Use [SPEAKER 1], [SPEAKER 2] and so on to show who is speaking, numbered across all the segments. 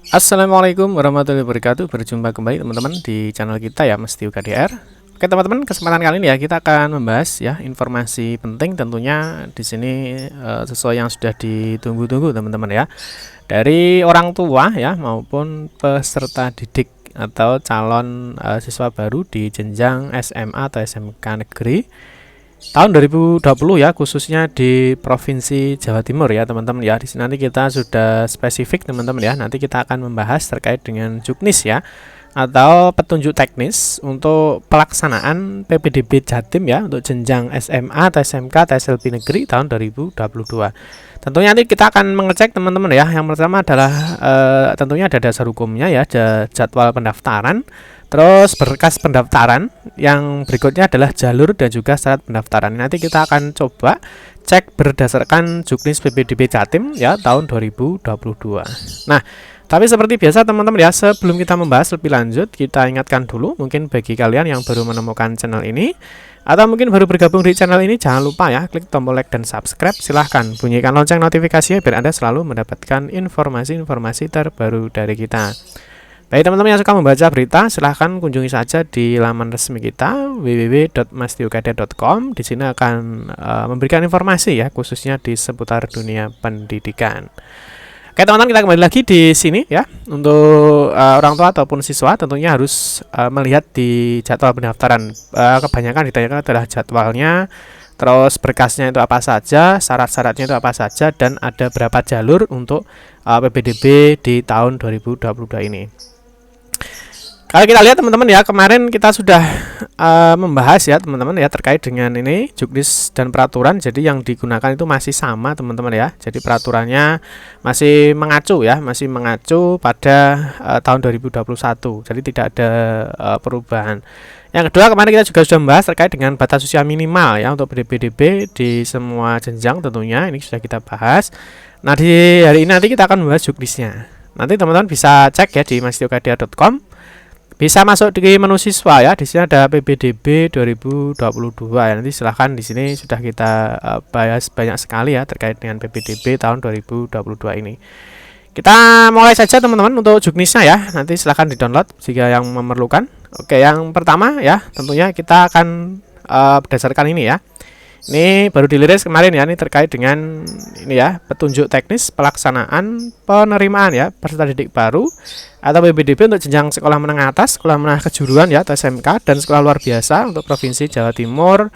[SPEAKER 1] Assalamualaikum warahmatullahi wabarakatuh. Berjumpa kembali teman-teman di channel kita ya, Mesti UKDR. Oke teman-teman, kesempatan kali ini ya kita akan membahas ya informasi penting tentunya di sini sesuai yang sudah ditunggu-tunggu teman-teman ya. Dari orang tua ya maupun peserta didik atau calon siswa baru di jenjang SMA atau SMK negeri tahun 2020 ya, khususnya di Provinsi Jawa Timur ya teman-teman ya. Di sini nanti kita sudah spesifik teman-teman ya. Nanti kita akan membahas terkait dengan juknis ya, atau petunjuk teknis untuk pelaksanaan PPDB Jatim ya untuk jenjang SMA atau SMK atau SLB negeri tahun 2022. Tentunya nanti kita akan mengecek teman-teman ya. Yang pertama adalah tentunya ada dasar hukumnya ya, jadwal pendaftaran. Terus berkas pendaftaran, yang berikutnya adalah jalur dan juga syarat pendaftaran. Nanti kita akan coba cek berdasarkan juknis PPDB Jatim ya tahun 2022. Nah, tapi seperti biasa teman-teman ya, sebelum kita membahas lebih lanjut, kita ingatkan dulu mungkin bagi kalian yang baru menemukan channel ini atau mungkin baru bergabung di channel ini, jangan lupa ya klik tombol like dan subscribe. Silahkan bunyikan lonceng notifikasinya biar Anda selalu mendapatkan informasi-informasi terbaru dari kita. Baik teman-teman yang suka membaca berita, silahkan kunjungi saja di laman resmi kita www.mestiukd.com. Di sini akan memberikan informasi ya, khususnya di seputar dunia pendidikan. Oke teman-teman, kita kembali lagi di sini ya. Untuk orang tua ataupun siswa tentunya harus melihat di jadwal pendaftaran. Kebanyakan ditanyakan adalah jadwalnya, terus berkasnya itu apa saja, syarat-syaratnya itu apa saja, dan ada berapa jalur untuk PPDB di tahun 2022 ini. Kalau kita lihat teman-teman ya, kemarin kita sudah membahas ya teman-teman ya terkait dengan ini juknis dan peraturan. Jadi yang digunakan itu masih sama teman-teman ya. Jadi peraturannya masih mengacu ya, masih mengacu pada tahun 2021. Jadi tidak ada perubahan. Yang kedua, kemarin kita juga sudah membahas terkait dengan batas usia minimal ya untuk PPDB di semua jenjang tentunya. Ini sudah kita bahas. Nah, di hari ini nanti kita akan membahas juknisnya. Nanti teman-teman bisa cek ya di mestiukd.com. Bisa masuk di menu siswa ya. Di sini ada PPDB 2022 ya. Nanti silahkan, di sini sudah kita bahas banyak sekali ya terkait dengan PPDB tahun 2022 ini. Kita mulai saja teman-teman untuk juknisnya ya. Nanti silahkan di-download jika yang memerlukan. Oke, yang pertama ya, tentunya kita akan berdasarkan ini ya. Ini baru dirilis kemarin ya, ini terkait dengan ini ya, petunjuk teknis pelaksanaan penerimaan ya peserta didik baru atau PPDB untuk jenjang sekolah menengah atas, sekolah menengah kejuruan ya atau SMK, dan sekolah luar biasa untuk Provinsi Jawa Timur.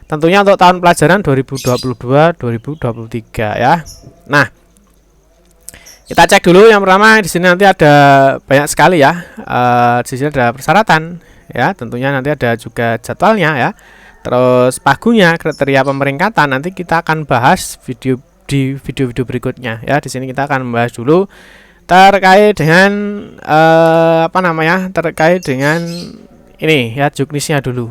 [SPEAKER 1] Tentunya untuk tahun pelajaran 2022-2023 ya. Nah, kita cek dulu yang pertama. Di sini nanti ada banyak sekali ya. Di sini ada persyaratan ya, tentunya nanti ada juga jadwalnya ya. Terus pagunya, kriteria pemeringkatan, nanti kita akan bahas di video-video berikutnya ya. Di sini kita akan membahas dulu terkait dengan terkait dengan ini ya, juknisnya dulu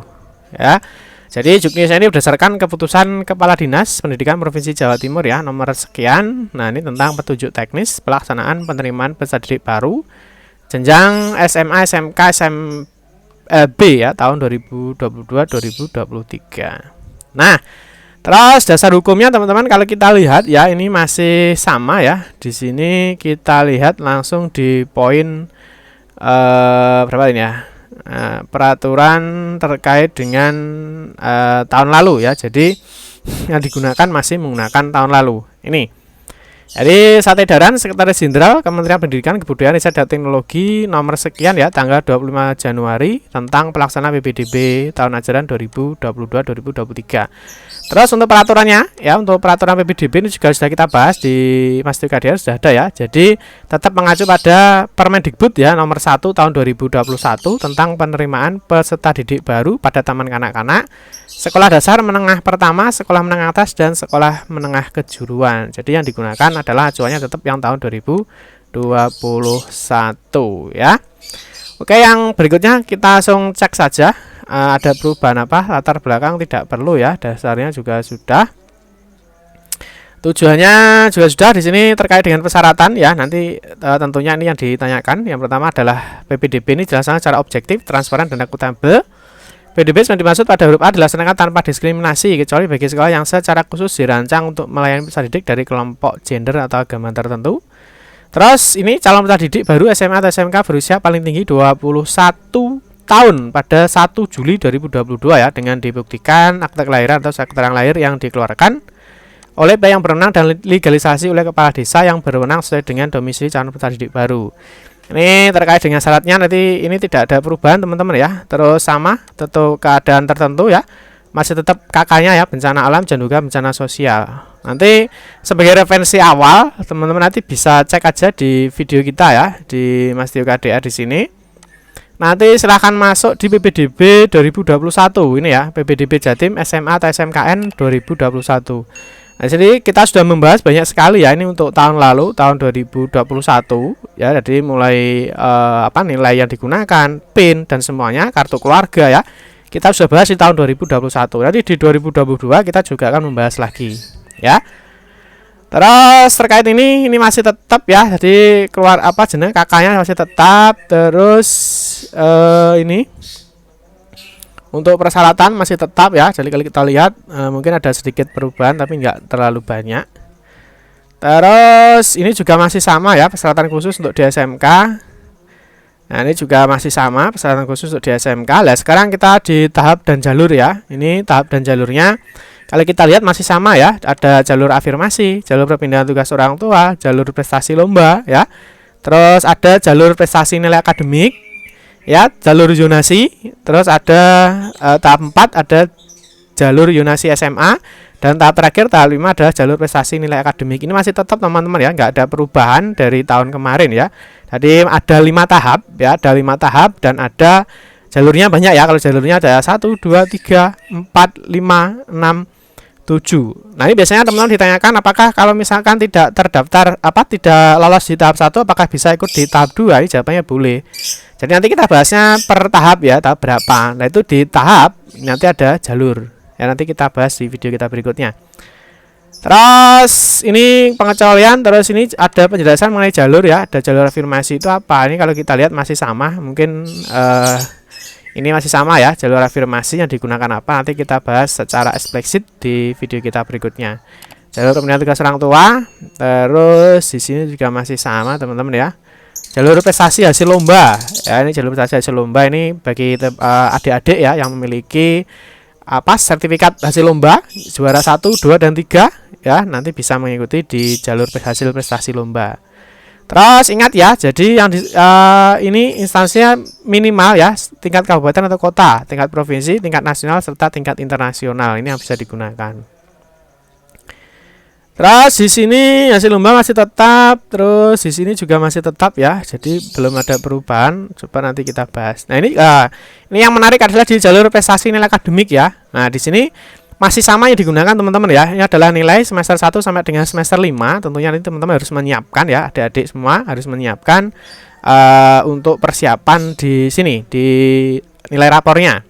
[SPEAKER 1] ya. Jadi juknisnya ini berdasarkan keputusan Kepala Dinas Pendidikan Provinsi Jawa Timur ya nomor sekian. Nah, ini tentang petunjuk teknis pelaksanaan penerimaan peserta didik baru jenjang SMA, SMK, SMB ya tahun 2022-2023. Nah, terus dasar hukumnya teman-teman kalau kita lihat ya, ini masih sama ya. Di sini kita lihat langsung di poin berapa ini ya? Peraturan terkait dengan tahun lalu ya. Jadi yang digunakan masih menggunakan tahun lalu. Ini. Jadi Sate Daran, Sekretaris Jenderal Kementerian Pendidikan, Kebudayaan, Riset dan Teknologi nomor sekian ya tanggal 25 Januari tentang pelaksanaan PPDB tahun ajaran 2022-2023. Terus untuk peraturannya ya, untuk peraturan PPDB ini juga sudah kita bahas di Mesti UKDR, sudah ada ya. Jadi tetap mengacu pada Permendikbud ya nomor 1 tahun 2021 tentang penerimaan peserta didik baru pada taman kanak-kanak, sekolah dasar menengah pertama, sekolah menengah atas, dan sekolah menengah kejuruan. Jadi yang digunakan adalah acuannya tetap yang tahun 2021 ya. Oke, yang berikutnya kita langsung cek saja. Ada perubahan apa? Latar belakang tidak perlu ya, dasarnya juga sudah. Tujuannya juga sudah. Di sini terkait dengan persyaratan ya. Nanti tentunya ini yang ditanyakan. Yang pertama adalah PPDB ini dilaksanakan secara objektif, transparan, dan akuntabel. PPDB yang dimaksud pada huruf A dilaksanakan tanpa diskriminasi kecuali bagi sekolah yang secara khusus dirancang untuk melayani peserta didik dari kelompok gender atau agama tertentu. Terus ini calon peserta didik baru SMA atau SMK berusia paling tinggi 21 tahun pada 1 Juli 2022 ya, dengan dibuktikan akte kelahiran atau keterangan lahir yang dikeluarkan oleh pihak yang berwenang dan legalisasi oleh kepala desa yang berwenang sesuai dengan domisili calon peserta didik baru. Ini terkait dengan syaratnya nanti ini tidak ada perubahan teman-teman ya. Terus sama tentu keadaan tertentu ya. Masih tetap kakaknya ya, bencana alam dan juga bencana sosial. Nanti sebagai referensi awal teman-teman nanti bisa cek aja di video kita ya di Mas Tio KDR di sini. Nanti silahkan masuk di PPDB 2021 ini ya, PPDB Jatim SMA atau SMKN 2021. Nah, jadi kita sudah membahas banyak sekali ya ini untuk tahun lalu, tahun 2021 ya. Jadi mulai nilai yang digunakan, PIN dan semuanya, kartu keluarga ya. Kita sudah bahas di tahun 2021. Nanti di 2022 kita juga akan membahas lagi ya. Terus terkait ini masih tetap ya. Jadi keluar kakaknya masih tetap. Terus ini untuk persyaratan masih tetap ya. Jadi kalau kita lihat mungkin ada sedikit perubahan tapi nggak terlalu banyak. Terus ini juga masih sama ya, persyaratan khusus untuk di SMK. Nah, ini juga masih sama, persyaratan khusus untuk di SMK. Nah, sekarang kita di tahap dan jalur ya. Ini tahap dan jalurnya. Kalau kita lihat masih sama ya. Ada jalur afirmasi, jalur perpindahan tugas orang tua, jalur prestasi lomba ya. Terus ada jalur prestasi nilai akademik ya, jalur zonasi. Terus ada tahap 4 ada jalur zonasi SMA. Dan tahap terakhir, tahap 5 adalah jalur prestasi nilai akademik. Ini masih tetap teman-teman ya, nggak ada perubahan dari tahun kemarin ya. Jadi ada 5 tahap ya, ada 5 tahap dan ada jalurnya banyak ya. Kalau jalurnya ada 1, 2, 3, 4, 5, 6, 7. Nah, ini biasanya teman-teman ditanyakan apakah kalau misalkan tidak terdaftar, tidak lolos di tahap 1, apakah bisa ikut di tahap 2? Ini jawabannya boleh. Jadi nanti kita bahasnya per tahap ya, tahap berapa. Nah, itu di tahap nanti ada jalur. Ya, nanti kita bahas di video kita berikutnya. Terus ini pengecualian, terus ini ada penjelasan mengenai jalur ya. Ada jalur afirmasi itu apa? Ini kalau kita lihat masih sama, mungkin ini masih sama ya, jalur afirmasi yang digunakan apa. Nanti kita bahas secara eksplisit di video kita berikutnya. Jalur pembinaan tugas orang tua, terus di sini juga masih sama teman-teman ya. Jalur prestasi hasil lomba. Ya, ini jalur prestasi hasil lomba ini bagi adik-adik ya yang memiliki sertifikat hasil lomba juara 1, 2 dan 3 ya, nanti bisa mengikuti di jalur hasil prestasi lomba. Terus ingat ya, jadi yang ini instansinya minimal ya, tingkat kabupaten atau kota, tingkat provinsi, tingkat nasional serta tingkat internasional. Ini yang bisa digunakan. Terus di sini hasil lomba masih tetap, terus di sini juga masih tetap ya. Jadi belum ada perubahan. Coba nanti kita bahas. Nah, ini yang menarik adalah di jalur prestasi nilai akademik ya. Nah, di sini masih sama yang digunakan teman-teman ya. Ini adalah nilai semester 1 sampai dengan semester 5. Tentunya ini teman-teman harus menyiapkan ya, adik-adik semua harus menyiapkan untuk persiapan di sini di nilai rapornya.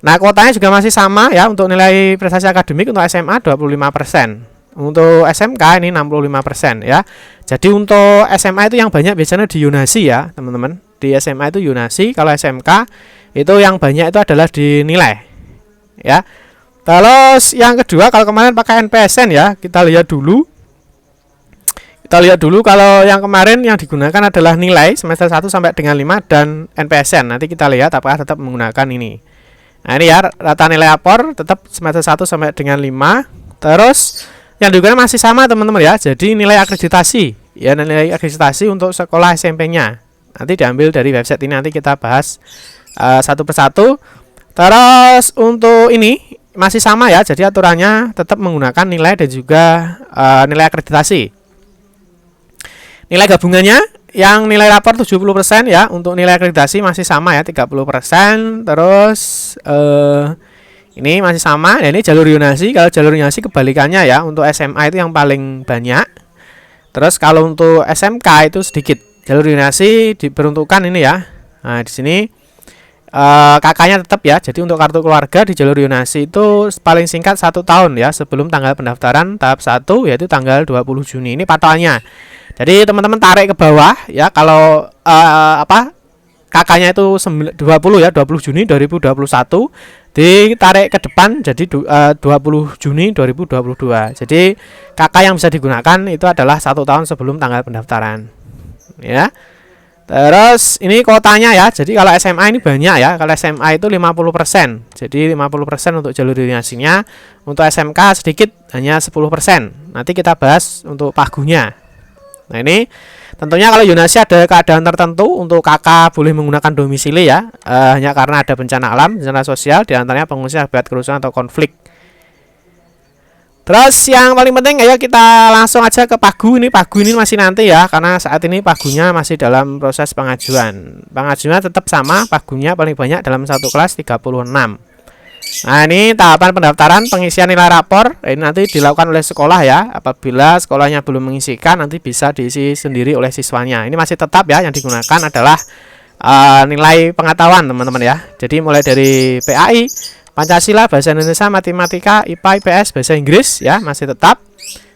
[SPEAKER 1] Nah, kuotanya juga masih sama ya untuk nilai prestasi akademik untuk SMA 25%. Untuk SMK ini 65% ya. Jadi untuk SMA itu yang banyak biasanya di Yunasi ya, teman-teman. Di SMA itu Yunasi, kalau SMK itu yang banyak itu adalah di nilai. Ya. Terus yang kedua, kalau kemarin pakai NPSN ya, kita lihat dulu. Kita lihat dulu kalau yang kemarin yang digunakan adalah nilai semester 1 sampai dengan 5 dan NPSN. Nanti kita lihat apakah tetap menggunakan ini. Nah, ini ya rata nilai rapor tetap semester 1 sampai dengan 5. Terus yang digunakan masih sama teman-teman ya. Jadi nilai akreditasi ya, nilai akreditasi untuk sekolah SMP-nya nanti diambil dari website ini. Nanti kita bahas satu persatu. Terus untuk ini masih sama ya. Jadi aturannya tetap menggunakan nilai dan juga nilai akreditasi. Nilai gabungannya yang nilai rapor 70% ya. Untuk nilai akreditasi masih sama ya, 30%. Terus ini masih sama. Nah, ini jalur Yunasi. Kalau jalur Yunasi kebalikannya ya. Untuk SMA itu yang paling banyak. Terus kalau untuk SMK itu sedikit. Jalur Yunasi diperuntukkan ini ya. Nah, di sini kakaknya tetap ya. Jadi untuk kartu keluarga di jalur Yunasi itu paling singkat 1 tahun ya sebelum tanggal pendaftaran tahap 1 yaitu tanggal 20 Juni. Ini patokannya. Jadi teman-teman tarik ke bawah ya. Kalau kakaknya itu 20 ya, 20 Juni 2021 ditarik ke depan jadi 20 Juni 2022. Jadi kakak yang bisa digunakan itu adalah 1 tahun sebelum tanggal pendaftaran ya. Terus ini kuotanya ya. Jadi kalau SMA ini banyak ya. Kalau SMA itu 50%. Jadi 50% untuk jalur yonasinya. Untuk SMK sedikit hanya 10%. Nanti kita bahas untuk pagunya. Nah, ini tentunya kalau yonasi ada keadaan tertentu untuk kakak boleh menggunakan domisili ya. Hanya karena ada bencana alam, bencana sosial, diantaranya pengungsi akibat kerusuhan atau konflik. Terus yang paling penting, ayo kita langsung aja ke pagu. Ini pagu ini masih nanti ya, karena saat ini pagunya masih dalam proses pengajuan. Pengajuannya tetap sama, pagunya paling banyak dalam satu kelas 36. Nah, ini tahapan pendaftaran pengisian nilai rapor. Ini nanti dilakukan oleh sekolah ya. Apabila sekolahnya belum mengisikan, nanti bisa diisi sendiri oleh siswanya. Ini masih tetap ya, yang digunakan adalah nilai pengetahuan teman-teman ya. Jadi mulai dari PAI, Pancasila, Bahasa Indonesia, Matematika, IPA, IPS, Bahasa Inggris ya, masih tetap.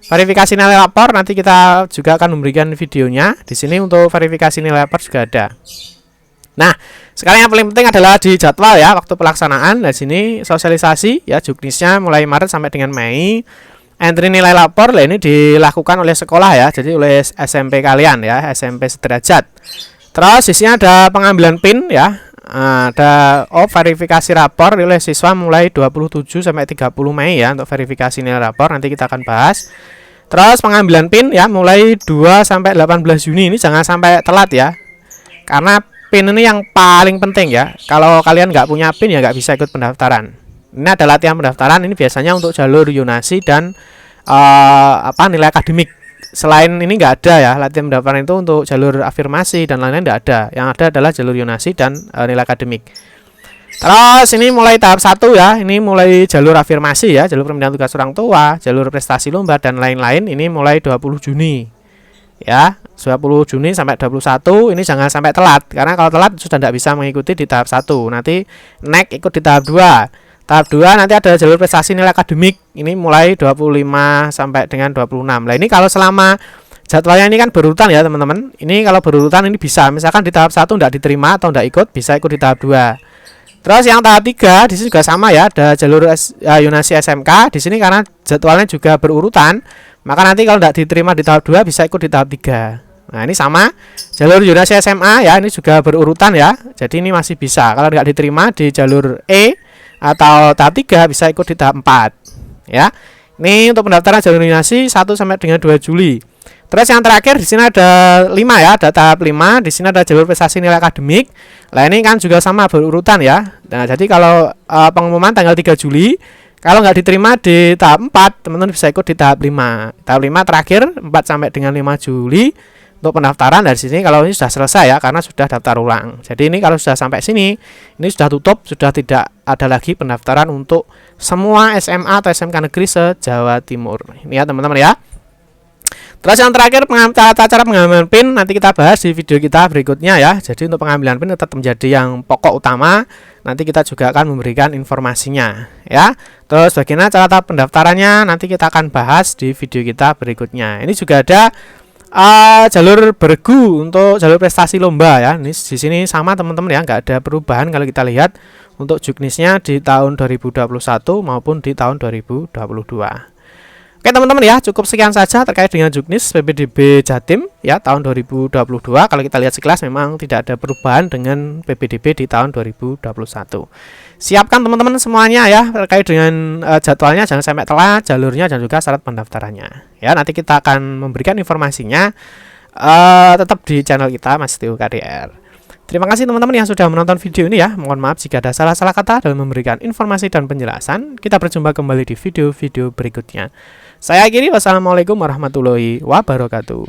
[SPEAKER 1] Verifikasi nilai rapor nanti kita juga akan memberikan videonya. Di sini untuk verifikasi nilai rapor juga ada. Nah, sekarang yang paling penting adalah di jadwal ya, waktu pelaksanaan. Nah, sini sosialisasi ya, juknisnya mulai Maret sampai dengan Mei. Entry nilai rapor ini dilakukan oleh sekolah ya, jadi oleh SMP kalian ya, SMP sederajat. Terus isinya ada pengambilan PIN ya. Ada verifikasi rapor oleh siswa mulai 27 sampai 30 Mei ya untuk verifikasi nilai rapor, nanti kita akan bahas. Terus pengambilan PIN ya mulai 2 sampai 18 Juni, ini jangan sampai telat ya. Karena PIN ini yang paling penting ya. Kalau kalian nggak punya PIN ya nggak bisa ikut pendaftaran. Ini ada latihan pendaftaran, ini biasanya untuk jalur yonasi dan nilai akademik. Selain ini nggak ada ya, latihan pendaftaran itu untuk jalur afirmasi dan lain-lain nggak ada. Yang ada adalah jalur yonasi dan nilai akademik. Terus ini mulai tahap 1 ya, ini mulai jalur afirmasi ya, jalur pembinaan tugas orang tua, jalur prestasi lomba dan lain-lain. Ini mulai 20 Juni ya, 20 Juni sampai 21. Ini jangan sampai telat, karena kalau telat sudah tidak bisa mengikuti di tahap 1. Nanti naik ikut di tahap 2. Tahap 2 nanti ada jalur prestasi nilai akademik. Ini mulai 25 sampai dengan 26. Nah, ini kalau selama jadwalnya ini kan berurutan ya, teman-teman. Ini kalau berurutan ini bisa. Misalkan di tahap 1 tidak diterima atau tidak ikut, bisa ikut di tahap 2. Terus yang tahap 3 di sini juga sama ya, ada jalur yonasi SMK. Di sini karena jadwalnya juga berurutan, maka nanti kalau tidak diterima di tahap 2 bisa ikut di tahap 3. Nah, ini sama. Jalur yonasi SMA ya, ini juga berurutan ya. Jadi ini masih bisa. Kalau tidak diterima di jalur E atau tahap 3 bisa ikut di tahap 4 ya. Ini untuk pendaftaran jalur yonasi 1 sampai dengan 2 Juli. Terus yang terakhir di sini ada 5 ya, ada tahap 5. Di sini ada jalur prestasi nilai akademik. Nah, ini kan juga sama berurutan ya. Nah, jadi kalau pengumuman tanggal 3 Juli, kalau nggak diterima di tahap 4, teman-teman bisa ikut di tahap 5. Tahap 5 terakhir 4 sampai dengan 5 Juli. Untuk pendaftaran dari sini kalau ini sudah selesai ya, karena sudah daftar ulang. Jadi ini kalau sudah sampai sini, ini sudah tutup, sudah tidak ada lagi pendaftaran untuk semua SMA atau SMK negeri se-Jawa Timur. Ini ya teman-teman ya. Terus yang terakhir tata cara pengambilan PIN nanti kita bahas di video kita berikutnya ya. Jadi untuk pengambilan PIN tetap menjadi yang pokok utama. Nanti kita juga akan memberikan informasinya ya. Terus bagaimana cara pendaftarannya nanti kita akan bahas di video kita berikutnya. Ini juga ada jalur bergu untuk jalur prestasi lomba ya. Ini di sini sama teman-teman ya, nggak ada perubahan kalau kita lihat untuk juknisnya di tahun 2021 maupun di tahun 2022. Oke teman-teman ya, cukup sekian saja terkait dengan juknis PPDB Jatim ya tahun 2022. Kalau kita lihat sekilas memang tidak ada perubahan dengan PPDB di tahun 2021. Siapkan teman-teman semuanya ya terkait dengan jadwalnya, jangan sampai telat, jalurnya dan juga syarat pendaftarannya. Ya, nanti kita akan memberikan informasinya tetap di channel kita Mas Tio KDR. Terima kasih teman-teman yang sudah menonton video ini ya. Mohon maaf jika ada salah-salah kata dalam memberikan informasi dan penjelasan. Kita berjumpa kembali di video-video berikutnya. Saya akhiri, wassalamualaikum warahmatullahi wabarakatuh.